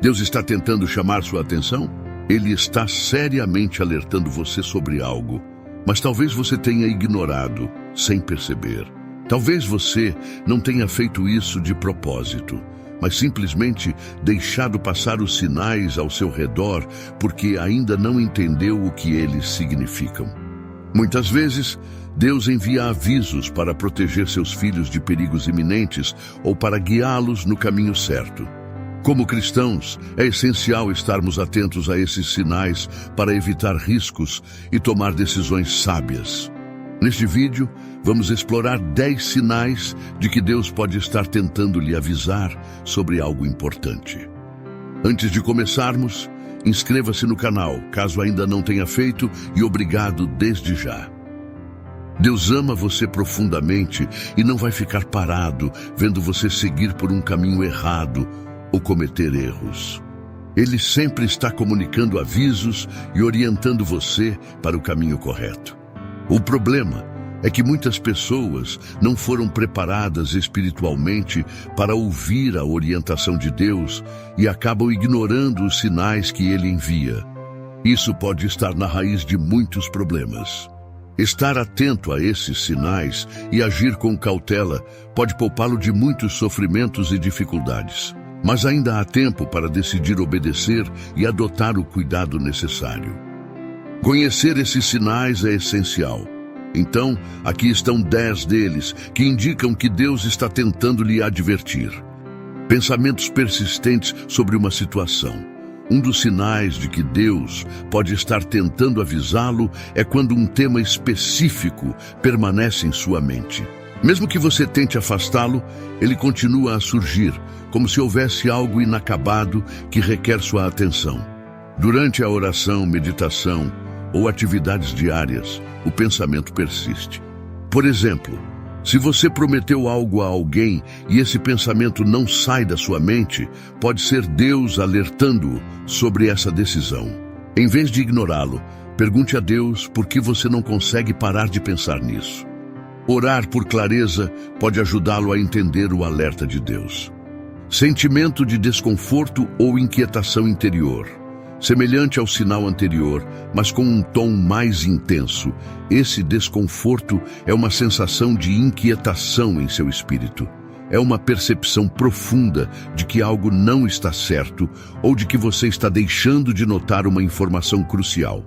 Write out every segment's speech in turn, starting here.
Deus está tentando chamar sua atenção? Ele está seriamente alertando você sobre algo, mas talvez você tenha ignorado, sem perceber. Talvez você não tenha feito isso de propósito, mas simplesmente deixado passar os sinais ao seu redor porque ainda não entendeu o que eles significam. Muitas vezes, Deus envia avisos para proteger seus filhos de perigos iminentes ou para guiá-los no caminho certo. Como cristãos, é essencial estarmos atentos a esses sinais para evitar riscos e tomar decisões sábias. Neste vídeo, vamos explorar 10 sinais de que Deus pode estar tentando lhe avisar sobre algo importante. Antes de começarmos, inscreva-se no canal, caso ainda não tenha feito, e obrigado desde já. Deus ama você profundamente e não vai ficar parado vendo você seguir por um caminho errado ou cometer erros. Ele sempre está comunicando avisos e orientando você para o caminho correto. O problema é que muitas pessoas não foram preparadas espiritualmente para ouvir a orientação de Deus e acabam ignorando os sinais que Ele envia. Isso pode estar na raiz de muitos problemas. Estar atento a esses sinais e agir com cautela pode poupá-lo de muitos sofrimentos e dificuldades. Mas ainda há tempo para decidir obedecer e adotar o cuidado necessário. Conhecer esses sinais é essencial. Então, aqui estão 10 deles, que indicam que Deus está tentando lhe advertir. Pensamentos persistentes sobre uma situação. Um dos sinais de que Deus pode estar tentando avisá-lo é quando um tema específico permanece em sua mente. Mesmo que você tente afastá-lo, ele continua a surgir, como se houvesse algo inacabado que requer sua atenção. Durante a oração, meditação ou atividades diárias, o pensamento persiste. Por exemplo, se você prometeu algo a alguém e esse pensamento não sai da sua mente, pode ser Deus alertando-o sobre essa decisão. Em vez de ignorá-lo, pergunte a Deus por que você não consegue parar de pensar nisso. Orar por clareza pode ajudá-lo a entender o alerta de Deus. Sentimento de desconforto ou inquietação interior. Semelhante ao sinal anterior, mas com um tom mais intenso, esse desconforto é uma sensação de inquietação em seu espírito. É uma percepção profunda de que algo não está certo ou de que você está deixando de notar uma informação crucial.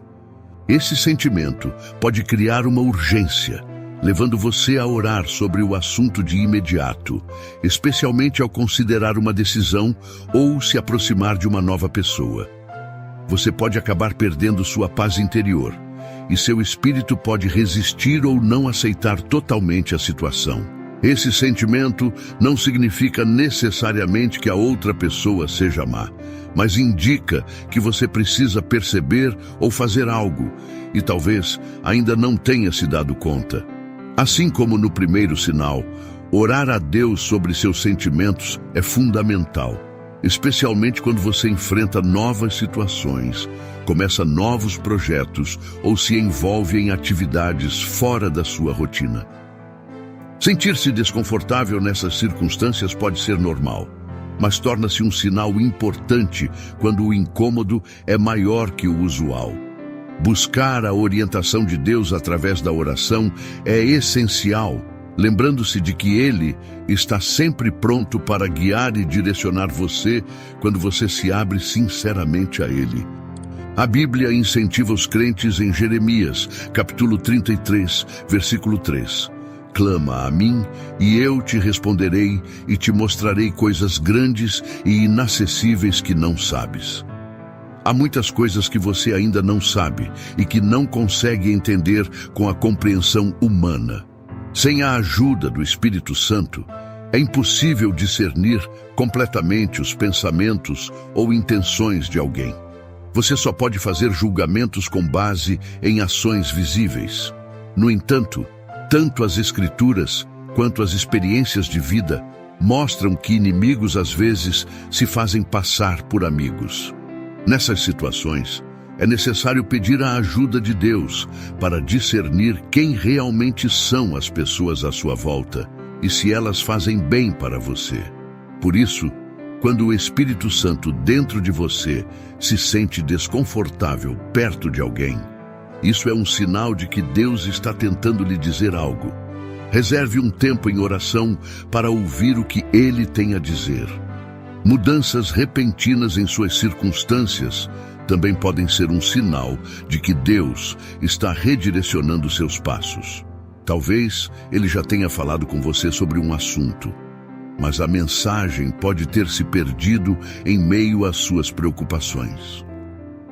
Esse sentimento pode criar uma urgência, levando você a orar sobre o assunto de imediato, especialmente ao considerar uma decisão ou se aproximar de uma nova pessoa. Você pode acabar perdendo sua paz interior, e seu espírito pode resistir ou não aceitar totalmente a situação. Esse sentimento não significa necessariamente que a outra pessoa seja má, mas indica que você precisa perceber ou fazer algo, e talvez ainda não tenha se dado conta. Assim como no primeiro sinal, orar a Deus sobre seus sentimentos é fundamental, especialmente quando você enfrenta novas situações, começa novos projetos ou se envolve em atividades fora da sua rotina. Sentir-se desconfortável nessas circunstâncias pode ser normal, mas torna-se um sinal importante quando o incômodo é maior que o usual. Buscar a orientação de Deus através da oração é essencial, lembrando-se de que Ele está sempre pronto para guiar e direcionar você quando você se abre sinceramente a Ele. A Bíblia incentiva os crentes em Jeremias, capítulo 33, versículo 3. Clama a mim, e eu te responderei e te mostrarei coisas grandes e inacessíveis que não sabes. Há muitas coisas que você ainda não sabe e que não consegue entender com a compreensão humana. Sem a ajuda do Espírito Santo, é impossível discernir completamente os pensamentos ou intenções de alguém. Você só pode fazer julgamentos com base em ações visíveis. No entanto, tanto as Escrituras quanto as experiências de vida mostram que inimigos às vezes se fazem passar por amigos. Nessas situações, é necessário pedir a ajuda de Deus para discernir quem realmente são as pessoas à sua volta e se elas fazem bem para você. Por isso, Quando o Espírito Santo dentro de você se sente desconfortável perto de alguém, isso é um sinal de que Deus está tentando lhe dizer algo. Reserve um tempo em oração para ouvir o que Ele tem a dizer. Mudanças repentinas em suas circunstâncias também podem ser um sinal de que Deus está redirecionando seus passos. Talvez Ele já tenha falado com você sobre um assunto, mas a mensagem pode ter se perdido em meio às suas preocupações.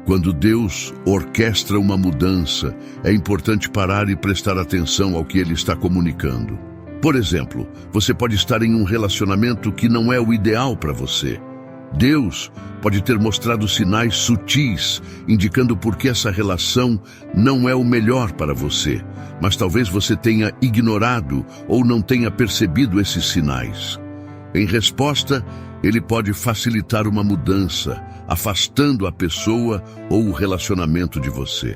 Quando Deus orquestra uma mudança, é importante parar e prestar atenção ao que Ele está comunicando. Por exemplo, você pode estar em um relacionamento que não é o ideal para você. Deus pode ter mostrado sinais sutis, indicando por que essa relação não é o melhor para você, mas talvez você tenha ignorado ou não tenha percebido esses sinais. Em resposta, Ele pode facilitar uma mudança, afastando a pessoa ou o relacionamento de você.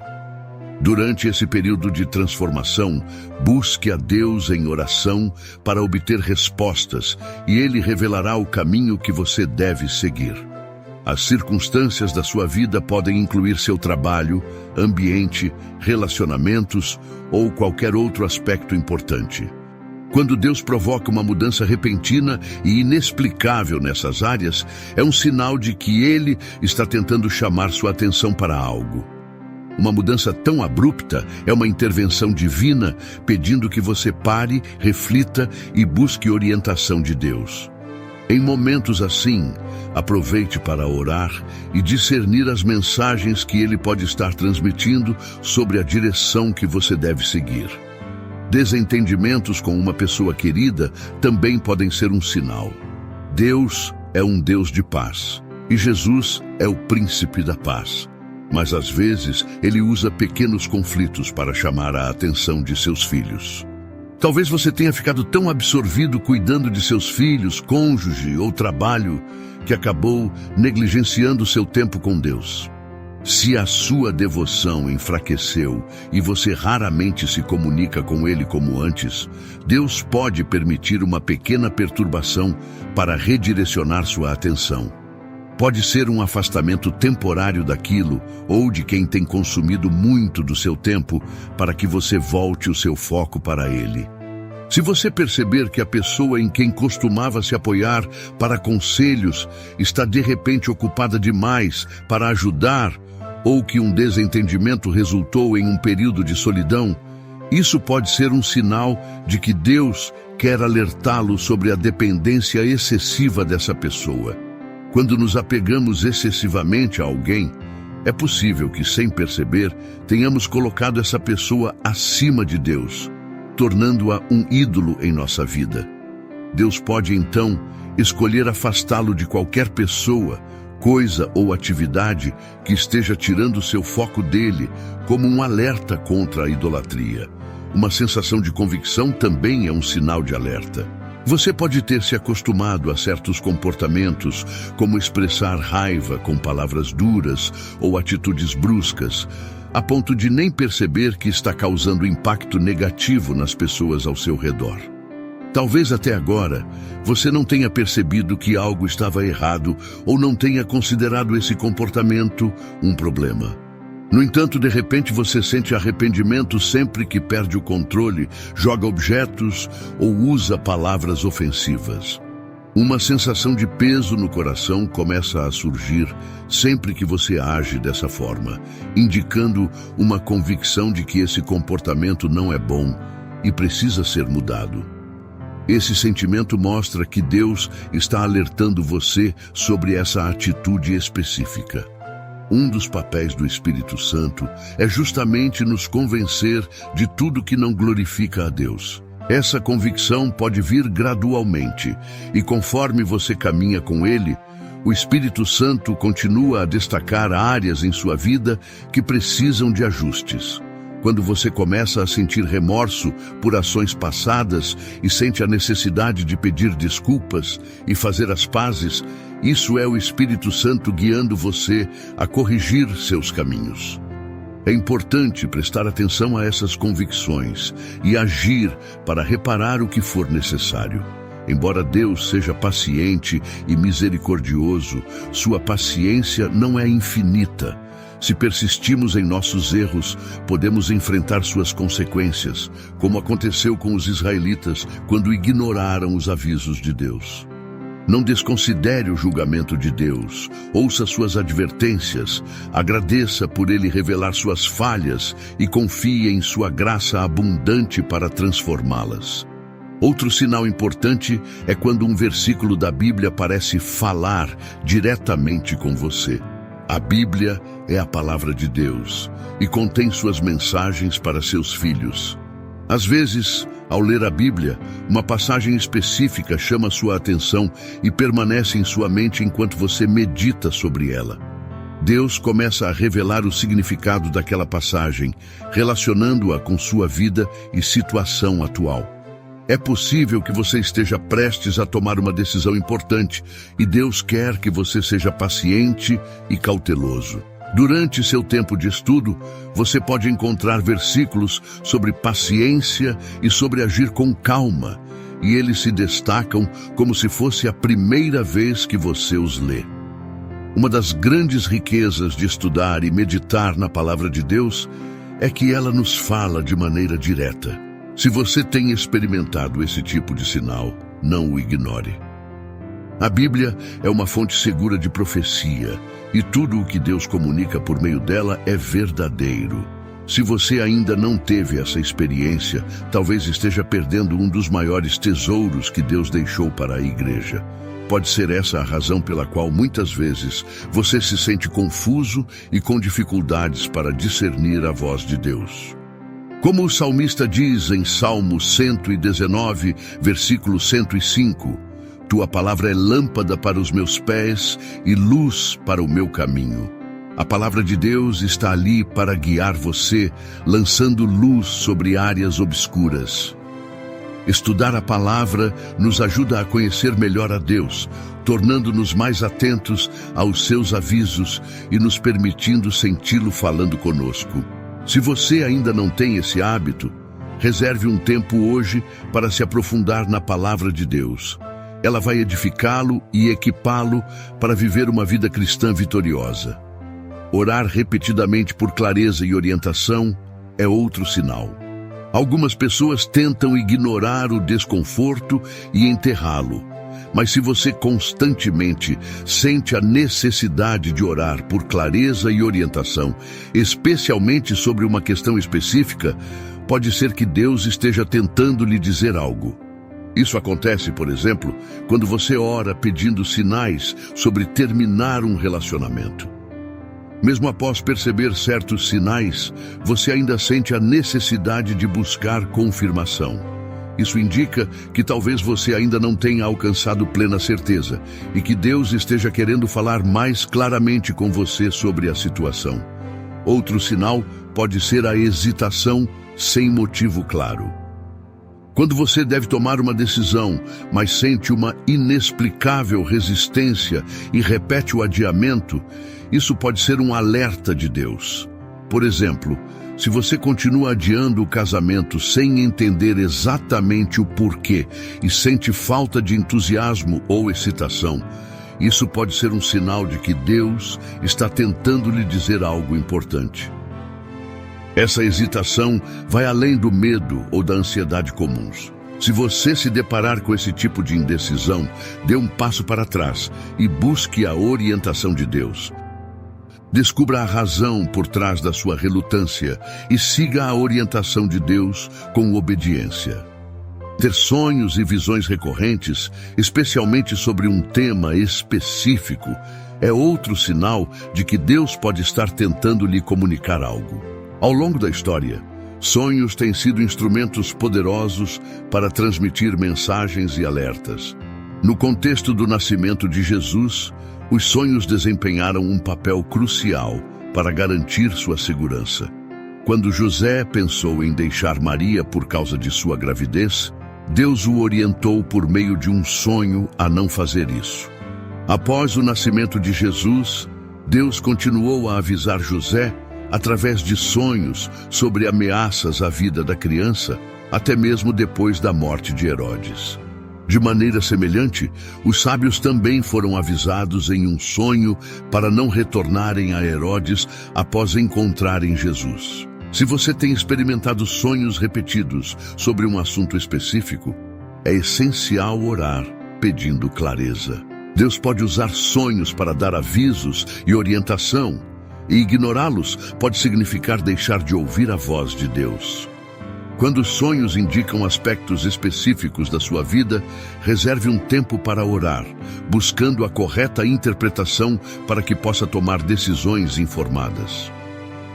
Durante esse período de transformação, busque a Deus em oração para obter respostas e Ele revelará o caminho que você deve seguir. As circunstâncias da sua vida podem incluir seu trabalho, ambiente, relacionamentos ou qualquer outro aspecto importante. Quando Deus provoca uma mudança repentina e inexplicável nessas áreas, é um sinal de que Ele está tentando chamar sua atenção para algo. Uma mudança tão abrupta é uma intervenção divina, pedindo que você pare, reflita e busque orientação de Deus. Em momentos assim, aproveite para orar e discernir as mensagens que Ele pode estar transmitindo sobre a direção que você deve seguir. Desentendimentos com uma pessoa querida também podem ser um sinal. Deus é um Deus de paz e Jesus é o príncipe da paz. Mas às vezes Ele usa pequenos conflitos para chamar a atenção de seus filhos. Talvez você tenha ficado tão absorvido cuidando de seus filhos, cônjuge ou trabalho que acabou negligenciando seu tempo com Deus. Se a sua devoção enfraqueceu e você raramente se comunica com Ele como antes, Deus pode permitir uma pequena perturbação para redirecionar sua atenção. Pode ser um afastamento temporário daquilo ou de quem tem consumido muito do seu tempo para que você volte o seu foco para Ele. Se você perceber que a pessoa em quem costumava se apoiar para conselhos está de repente ocupada demais para ajudar, ou que um desentendimento resultou em um período de solidão, isso pode ser um sinal de que Deus quer alertá-lo sobre a dependência excessiva dessa pessoa. Quando nos apegamos excessivamente a alguém, é possível que, sem perceber, tenhamos colocado essa pessoa acima de Deus, tornando-a um ídolo em nossa vida. Deus pode, então, escolher afastá-lo de qualquer pessoa, coisa ou atividade que esteja tirando seu foco dele, como um alerta contra a idolatria. Uma sensação de convicção também é um sinal de alerta. Você pode ter se acostumado a certos comportamentos, como expressar raiva com palavras duras ou atitudes bruscas, a ponto de nem perceber que está causando impacto negativo nas pessoas ao seu redor. Talvez até agora você não tenha percebido que algo estava errado ou não tenha considerado esse comportamento um problema. No entanto, de repente você sente arrependimento sempre que perde o controle, joga objetos ou usa palavras ofensivas. Uma sensação de peso no coração começa a surgir sempre que você age dessa forma, indicando uma convicção de que esse comportamento não é bom e precisa ser mudado. Esse sentimento mostra que Deus está alertando você sobre essa atitude específica. Um dos papéis do Espírito Santo é justamente nos convencer de tudo que não glorifica a Deus. Essa convicção pode vir gradualmente, e conforme você caminha com Ele, o Espírito Santo continua a destacar áreas em sua vida que precisam de ajustes. Quando você começa a sentir remorso por ações passadas e sente a necessidade de pedir desculpas e fazer as pazes, isso é o Espírito Santo guiando você a corrigir seus caminhos. É importante prestar atenção a essas convicções e agir para reparar o que for necessário. Embora Deus seja paciente e misericordioso, sua paciência não é infinita. Se persistimos em nossos erros, podemos enfrentar suas consequências, como aconteceu com os israelitas quando ignoraram os avisos de Deus. Não desconsidere o julgamento de Deus, ouça suas advertências, agradeça por Ele revelar suas falhas e confie em sua graça abundante para transformá-las. Outro sinal importante é quando um versículo da Bíblia parece falar diretamente com você. A Bíblia é a palavra de Deus e contém suas mensagens para seus filhos. Às vezes, ao ler a Bíblia, uma passagem específica chama sua atenção e permanece em sua mente enquanto você medita sobre ela. Deus começa a revelar o significado daquela passagem, relacionando-a com sua vida e situação atual. É possível que você esteja prestes a tomar uma decisão importante e Deus quer que você seja paciente e cauteloso. Durante seu tempo de estudo, você pode encontrar versículos sobre paciência e sobre agir com calma, e eles se destacam como se fosse a primeira vez que você os lê. Uma das grandes riquezas de estudar e meditar na palavra de Deus é que ela nos fala de maneira direta. Se você tem experimentado esse tipo de sinal, não o ignore. A Bíblia é uma fonte segura de profecia, e tudo o que Deus comunica por meio dela é verdadeiro. Se você ainda não teve essa experiência, talvez esteja perdendo um dos maiores tesouros que Deus deixou para a igreja. Pode ser essa a razão pela qual muitas vezes você se sente confuso e com dificuldades para discernir a voz de Deus. Como o salmista diz em Salmo 119, versículo 105, Tua palavra é lâmpada para os meus pés e luz para o meu caminho. A palavra de Deus está ali para guiar você, lançando luz sobre áreas obscuras. Estudar a palavra nos ajuda a conhecer melhor a Deus, tornando-nos mais atentos aos seus avisos e nos permitindo senti-lo falando conosco. Se você ainda não tem esse hábito, reserve um tempo hoje para se aprofundar na palavra de Deus. Ela vai edificá-lo e equipá-lo para viver uma vida cristã vitoriosa. Orar repetidamente por clareza e orientação é outro sinal. Algumas pessoas tentam ignorar o desconforto e enterrá-lo. Mas se você constantemente sente a necessidade de orar por clareza e orientação, especialmente sobre uma questão específica, pode ser que Deus esteja tentando lhe dizer algo. Isso acontece, por exemplo, quando você ora pedindo sinais sobre terminar um relacionamento. Mesmo após perceber certos sinais, você ainda sente a necessidade de buscar confirmação. Isso indica que talvez você ainda não tenha alcançado plena certeza e que Deus esteja querendo falar mais claramente com você sobre a situação. Outro sinal pode ser a hesitação sem motivo claro. Quando você deve tomar uma decisão, mas sente uma inexplicável resistência e repete o adiamento, isso pode ser um alerta de Deus. Por exemplo, se você continua adiando o casamento sem entender exatamente o porquê e sente falta de entusiasmo ou excitação, isso pode ser um sinal de que Deus está tentando lhe dizer algo importante. Essa hesitação vai além do medo ou da ansiedade comuns. Se você se deparar com esse tipo de indecisão, dê um passo para trás e busque a orientação de Deus. Descubra a razão por trás da sua relutância e siga a orientação de Deus com obediência. Ter sonhos e visões recorrentes, especialmente sobre um tema específico, é outro sinal de que Deus pode estar tentando lhe comunicar algo. Ao longo da história, sonhos têm sido instrumentos poderosos para transmitir mensagens e alertas. No contexto do nascimento de Jesus, os sonhos desempenharam um papel crucial para garantir sua segurança. Quando José pensou em deixar Maria por causa de sua gravidez, Deus o orientou por meio de um sonho a não fazer isso. Após o nascimento de Jesus, Deus continuou a avisar José através de sonhos sobre ameaças à vida da criança, até mesmo depois da morte de Herodes. De maneira semelhante, os sábios também foram avisados em um sonho para não retornarem a Herodes após encontrarem Jesus. Se você tem experimentado sonhos repetidos sobre um assunto específico, é essencial orar pedindo clareza. Deus pode usar sonhos para dar avisos e orientação, e ignorá-los pode significar deixar de ouvir a voz de Deus. Quando os sonhos indicam aspectos específicos da sua vida, reserve um tempo para orar, buscando a correta interpretação para que possa tomar decisões informadas.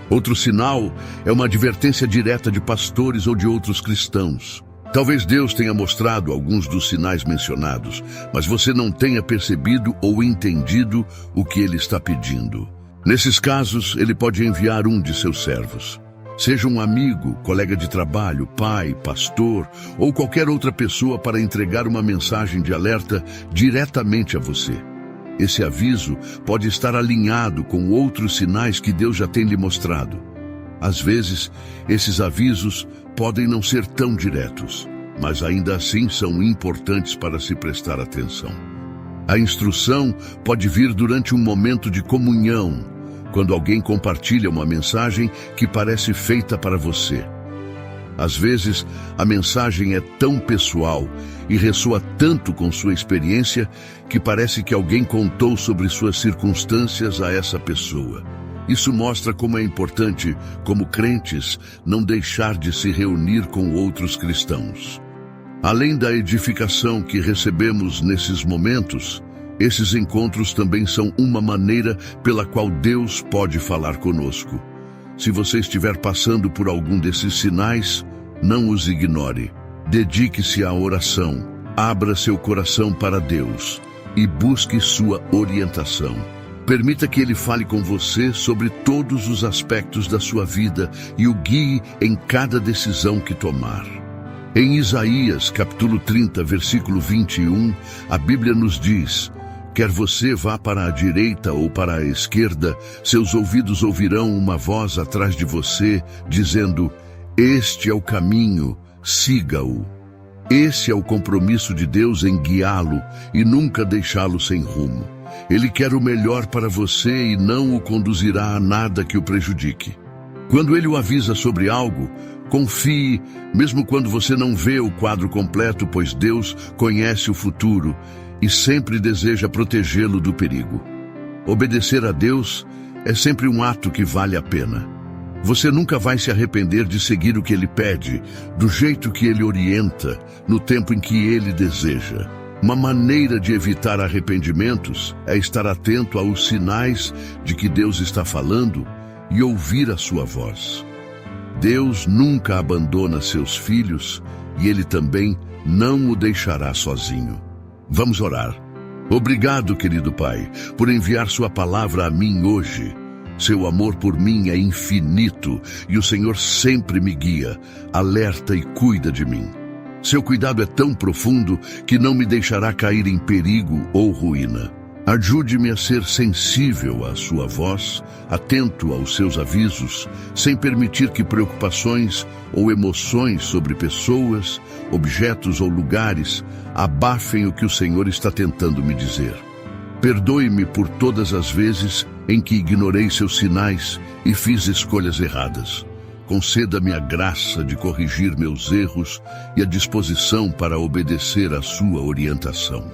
Outro sinal é uma advertência direta de pastores ou de outros cristãos. Talvez Deus tenha mostrado alguns dos sinais mencionados, mas você não tenha percebido ou entendido o que ele está pedindo. Nesses casos, ele pode enviar um de seus servos. Seja um amigo, colega de trabalho, pai, pastor ou qualquer outra pessoa para entregar uma mensagem de alerta diretamente a você. Esse aviso pode estar alinhado com outros sinais que Deus já tem lhe mostrado. Às vezes, esses avisos podem não ser tão diretos, mas ainda assim são importantes para se prestar atenção. A instrução pode vir durante um momento de comunhão, quando alguém compartilha uma mensagem que parece feita para você. Às vezes, a mensagem é tão pessoal e ressoa tanto com sua experiência que parece que alguém contou sobre suas circunstâncias a essa pessoa. Isso mostra como é importante, como crentes, não deixar de se reunir com outros cristãos. Além da edificação que recebemos nesses momentos, esses encontros também são uma maneira pela qual Deus pode falar conosco. Se você estiver passando por algum desses sinais, não os ignore. Dedique-se à oração, abra seu coração para Deus e busque sua orientação. Permita que Ele fale com você sobre todos os aspectos da sua vida e o guie em cada decisão que tomar. Em Isaías, capítulo 30, versículo 21, a Bíblia nos diz: quer você vá para a direita ou para a esquerda, seus ouvidos ouvirão uma voz atrás de você, dizendo: este é o caminho, siga-o. Esse é o compromisso de Deus em guiá-lo e nunca deixá-lo sem rumo. Ele quer o melhor para você e não o conduzirá a nada que o prejudique. Quando Ele o avisa sobre algo, confie, mesmo quando você não vê o quadro completo, pois Deus conhece o futuro e sempre deseja protegê-lo do perigo. Obedecer a Deus é sempre um ato que vale a pena. Você nunca vai se arrepender de seguir o que Ele pede, do jeito que Ele orienta, no tempo em que Ele deseja. Uma maneira de evitar arrependimentos é estar atento aos sinais de que Deus está falando e ouvir a sua voz. Deus nunca abandona seus filhos e Ele também não o deixará sozinho. Vamos orar. Obrigado, querido Pai, por enviar sua palavra a mim hoje. Seu amor por mim é infinito e o Senhor sempre me guia, alerta e cuida de mim. Seu cuidado é tão profundo que não me deixará cair em perigo ou ruína. Ajude-me a ser sensível à sua voz, atento aos seus avisos, sem permitir que preocupações ou emoções sobre pessoas, objetos ou lugares abafem o que o Senhor está tentando me dizer. Perdoe-me por todas as vezes em que ignorei seus sinais e fiz escolhas erradas. Conceda-me a graça de corrigir meus erros e a disposição para obedecer à sua orientação.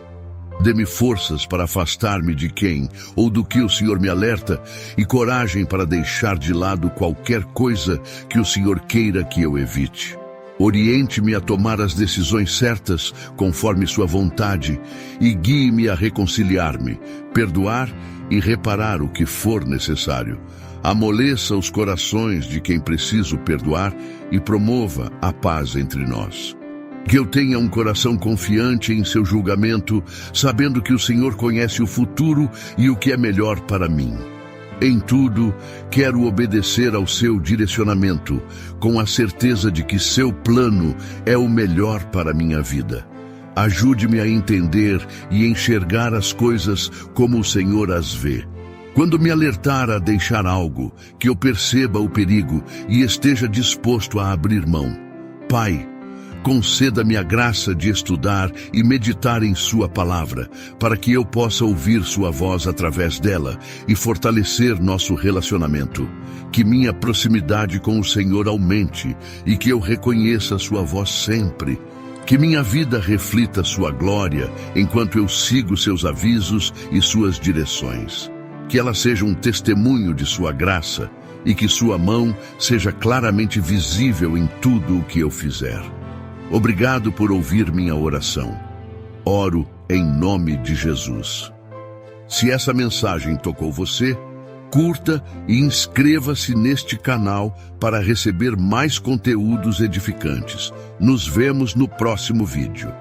Dê-me forças para afastar-me de quem ou do que o Senhor me alerta e coragem para deixar de lado qualquer coisa que o Senhor queira que eu evite. Oriente-me a tomar as decisões certas conforme sua vontade e guie-me a reconciliar-me, perdoar e reparar o que for necessário. Amoleça os corações de quem preciso perdoar e promova a paz entre nós. Que eu tenha um coração confiante em seu julgamento, sabendo que o Senhor conhece o futuro e o que é melhor para mim. Em tudo, quero obedecer ao seu direcionamento, com a certeza de que seu plano é o melhor para a minha vida. Ajude-me a entender e enxergar as coisas como o Senhor as vê. Quando me alertar a deixar algo, que eu perceba o perigo e esteja disposto a abrir mão. Pai, Conceda-me a graça de estudar e meditar em sua palavra, para que eu possa ouvir sua voz através dela e fortalecer nosso relacionamento. Que minha proximidade com o Senhor aumente e que eu reconheça sua voz sempre. Que minha vida reflita sua glória enquanto eu sigo seus avisos e suas direções. Que ela seja um testemunho de sua graça e que sua mão seja claramente visível em tudo o que eu fizer. Obrigado por ouvir minha oração. Oro em nome de Jesus. Se essa mensagem tocou você, curta e inscreva-se neste canal para receber mais conteúdos edificantes. Nos vemos no próximo vídeo.